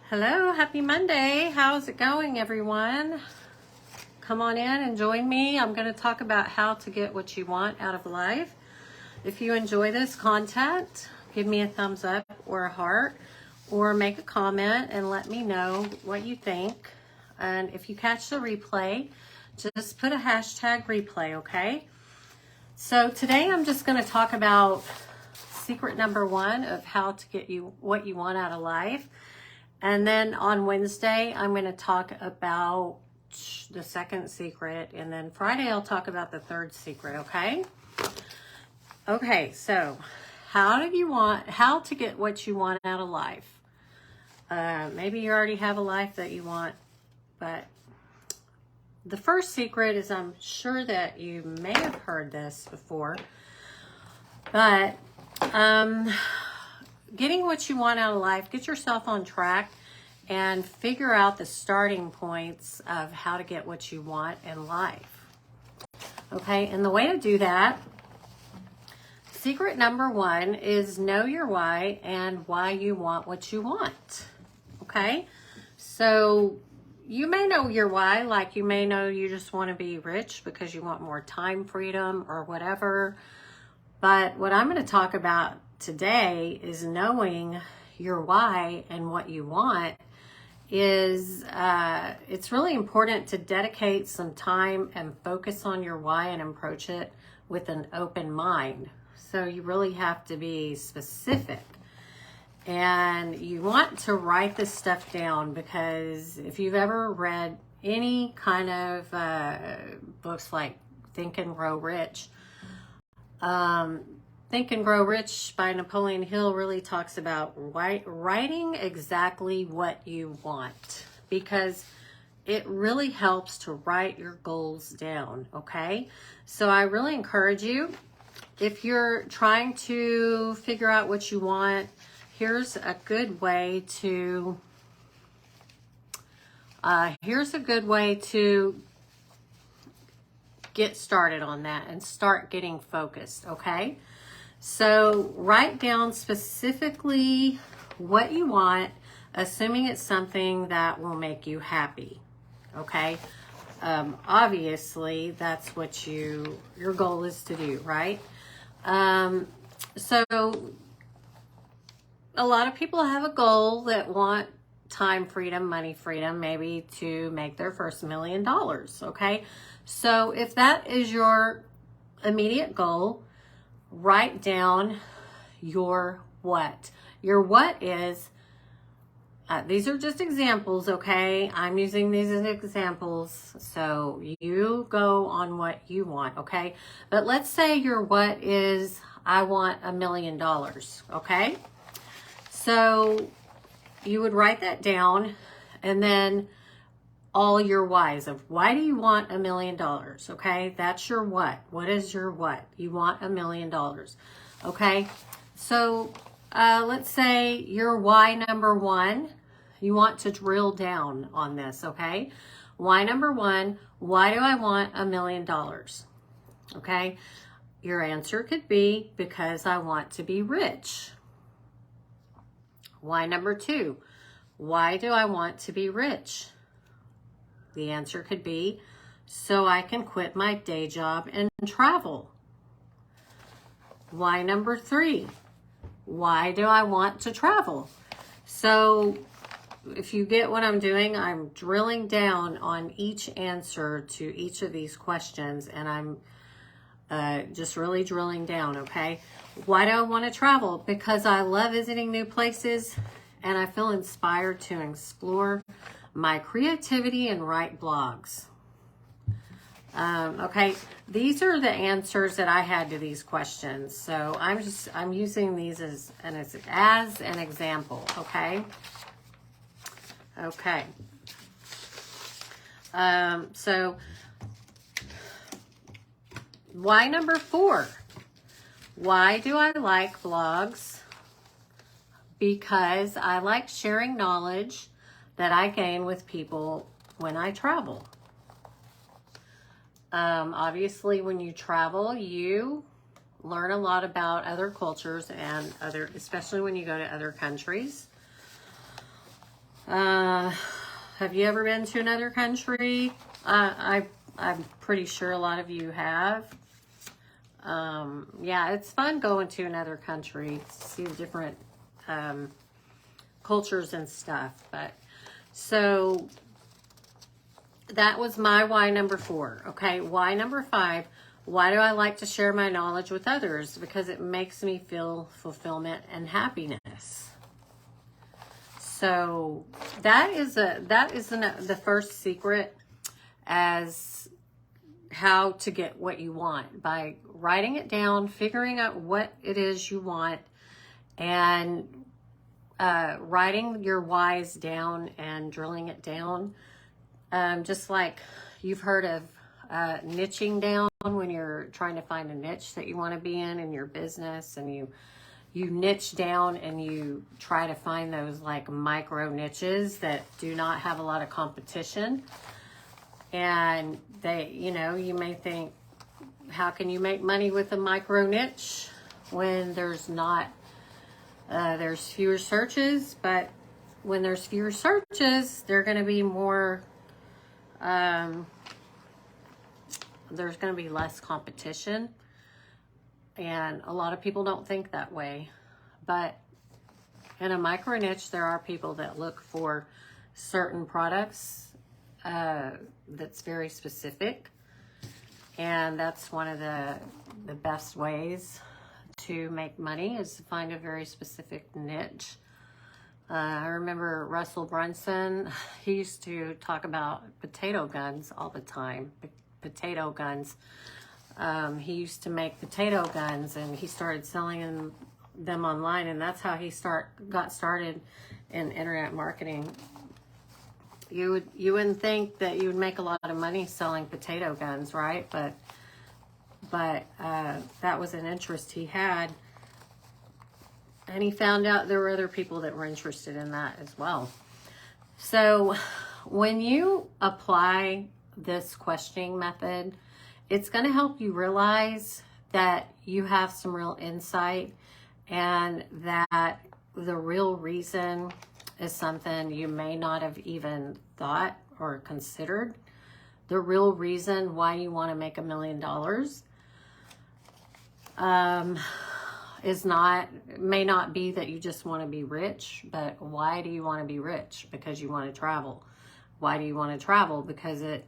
Hello, happy Monday. How's it going, everyone? Come on in and join me. I'm going to talk about how to get what you want out of life. If you enjoy this content, give me a thumbs up or a heart, or make a comment and let me know what you think. And if you catch the replay, just put a hashtag replay, okay? So today I'm just going to talk about secret number 1 of how to get you what you want out of life. And then on Wednesday, I'm going to talk about the second secret. And then Friday, I'll talk about the third secret, okay? Okay, so how to get what you want out of life? Maybe you already have a life that you want, but the first secret is, I'm sure that you may have heard this before, but getting what you want out of life, get yourself on track and figure out the starting points of how to get what you want in life. Okay, and the way to do that, secret number 1 is know your why and why you want what you want. Okay, so you may know your why, like you may know you just want to be rich because you want more time freedom or whatever. But what I'm going to talk about today is knowing your why and what you want is it's really important to dedicate some time and focus on your why and approach it with an open mind. So you really have to be specific, and you want to write this stuff down, because if you've ever read any kind of books like Think and Grow Rich, Think and Grow Rich by Napoleon Hill really talks about writing exactly what you want, because it really helps to write your goals down, okay? So I really encourage you, if you're trying to figure out what you want, here's a good way to get started on that and start getting focused, okay? So write down specifically what you want, assuming it's something that will make you happy, okay? Obviously, that's what your goal is to do, right? So a lot of people have a goal that want time freedom, money freedom, maybe to make their first $1 million, okay? So if that is your immediate goal, write down your what. Your what is, these are just examples, okay? I'm using these as examples, so you go on what you want, okay? But let's say your what is, I want $1 million, okay? So you would write that down, and then all your whys of why do you want $1 million, okay? That's your what. What is your what? You want $1 million, okay? So let's say your why number 1, you want to drill down on this, okay? Why number 1, why do I want $1 million, okay? Your answer could be because I want to be rich. Why number 2, why do I want to be rich? The answer could be so I can quit my day job and travel. Why number 3, why do I want to travel? So if you get what I'm doing, I'm drilling down on each answer to each of these questions, and I'm just really drilling down, okay? Why do I want to travel? Because I love visiting new places and I feel inspired to explore my creativity and write blogs. Okay, these are the answers that I had to these questions. So I'm using these as an example, okay? Okay. So why number 4? Why do I like blogs? Because I like sharing knowledge that I gain with people when I travel. Obviously, when you travel, you learn a lot about other cultures and especially when you go to other countries. Have you ever been to another country? I'm pretty sure a lot of you have. Yeah, it's fun going to another country to see the different cultures and stuff. But so that was my why number 4. Okay, why number 5. Why do I like to share my knowledge with others? Because it makes me feel fulfillment and happiness. So that is the first secret as how to get what you want, by writing it down, figuring out what it is you want, and writing your whys down and drilling it down. Just like you've heard of niching down, when you're trying to find a niche that you want to be in your business, and you niche down and you try to find those like micro niches that do not have a lot of competition. And they, you may think, how can you make money with a micro niche when there's not, there's fewer searches? But when there's fewer searches, there are going to be more, there's going to be less competition. And a lot of people don't think that way. But in a micro niche, there are people that look for certain products that's very specific. And that's one of the best ways to make money, is to find a very specific niche. I remember Russell Brunson, he used to talk about potato guns all the time. Potato guns. He used to make potato guns, and he started selling them online, and that's how he got started in internet marketing. You wouldn't think that you would make a lot of money selling potato guns, right? But that was an interest he had, and he found out there were other people that were interested in that as well. So when you apply this questioning method, it's going to help you realize that you have some real insight, and that the real reason is something you may not have even thought or considered. The real reason why you want to make $1 million may not be that you just want to be rich, but why do you want to be rich? Because you want to travel. Why do you want to travel? Because it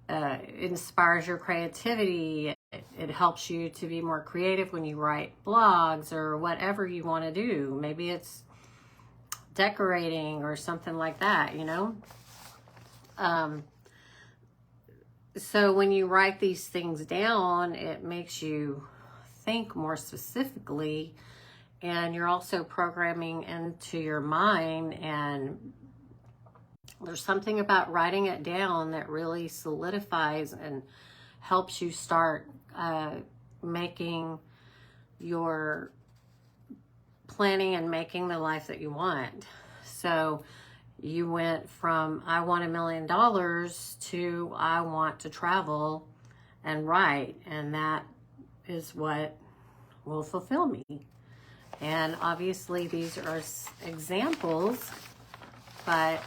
inspires your creativity. It helps you to be more creative when you write blogs or whatever you want to do. Maybe it's decorating or something like that, So when you write these things down, it makes you think more specifically, and you're also programming into your mind. And there's something about writing it down that really solidifies and helps you start making your planning and making the life that you want. So you went from I want $1 million to I want to travel and write, and that is what will fulfill me. And obviously these are examples, but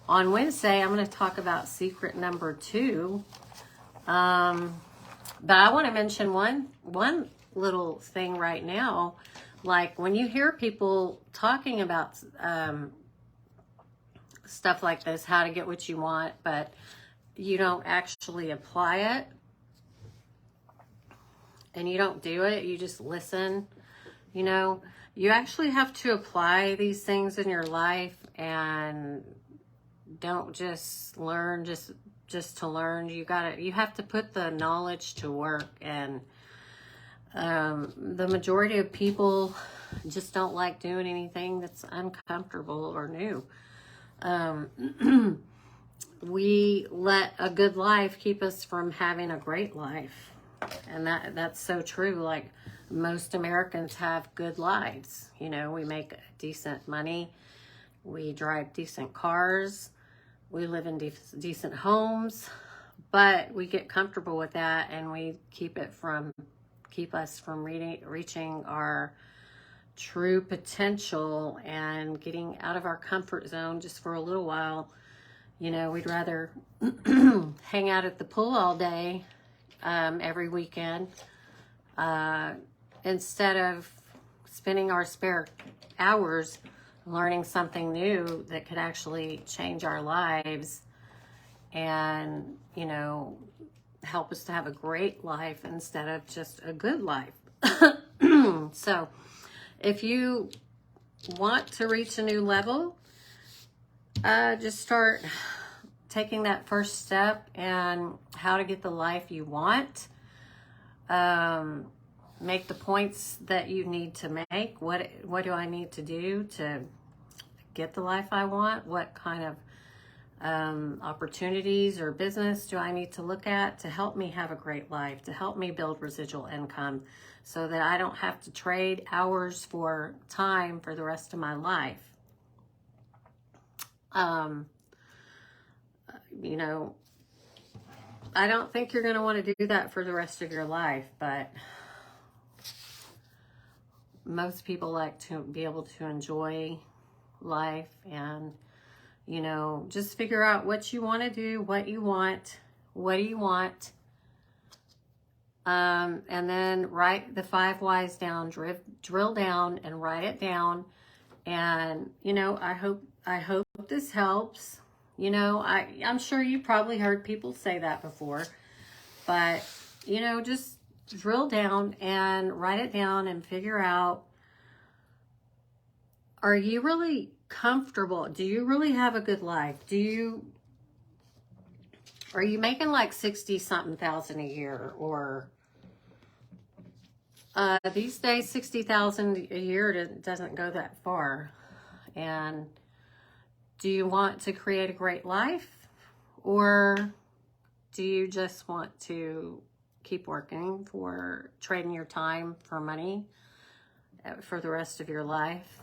on Wednesday I'm going to talk about secret number 2. But I want to mention one little thing right now. Like when you hear people talking about stuff like this, how to get what you want, but you don't actually apply it, and you don't do it, you just listen, you actually have to apply these things in your life, and don't just learn just to learn. You have to put the knowledge to work. And the majority of people just don't like doing anything that's uncomfortable or new. We let a good life keep us from having a great life. And that's so true. Like, most Americans have good lives. We make decent money. We drive decent cars. We live in decent homes, but we get comfortable with that, and we keep us from reaching our true potential and getting out of our comfort zone just for a little while. You know, we'd rather hang out at the pool all day, every weekend, instead of spending our spare hours learning something new that could actually change our lives and, you know, help us to have a great life instead of just a good life. So if you want to reach a new level, just start taking that first step and how to get the life you want. Make the points that you need to make. What do I need to do to get the life I want? What kind of opportunities or business do I need to look at to help me have a great life, to help me build residual income so that I don't have to trade hours for time for the rest of my life? You know, I don't think you're going to want to do that for the rest of your life, but most people like to be able to enjoy life and, you know, just figure out what you want to do, what do you want, and then write the 5 whys down, drill down and write it down. And, you know, I hope this helps. You know, I'm sure you probably heard people say that before, but, you know, just drill down and write it down and figure out, are you really comfortable? Do you really have a good life? Are you making like 60-something thousand a year? Or these days, 60,000 a year doesn't go that far. And do you want to create a great life? Or do you just want to keep working for trading your time for money for the rest of your life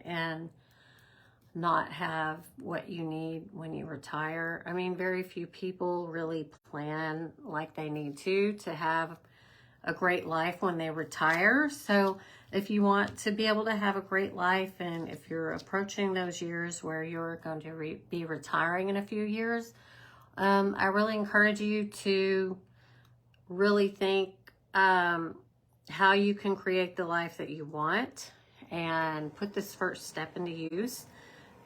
and not have what you need when you retire? I mean, very few people really plan like they need to have a great life when they retire. So if you want to be able to have a great life, and if you're approaching those years where you're going to be retiring in a few years, I really encourage you to really think how you can create the life that you want and put this first step into use.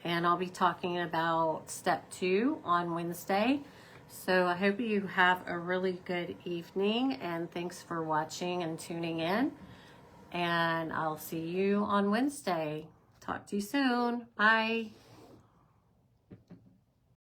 And I'll be talking about step 2 on Wednesday. So I hope you have a really good evening, and thanks for watching and tuning in. And I'll see you on Wednesday. Talk to you soon. Bye.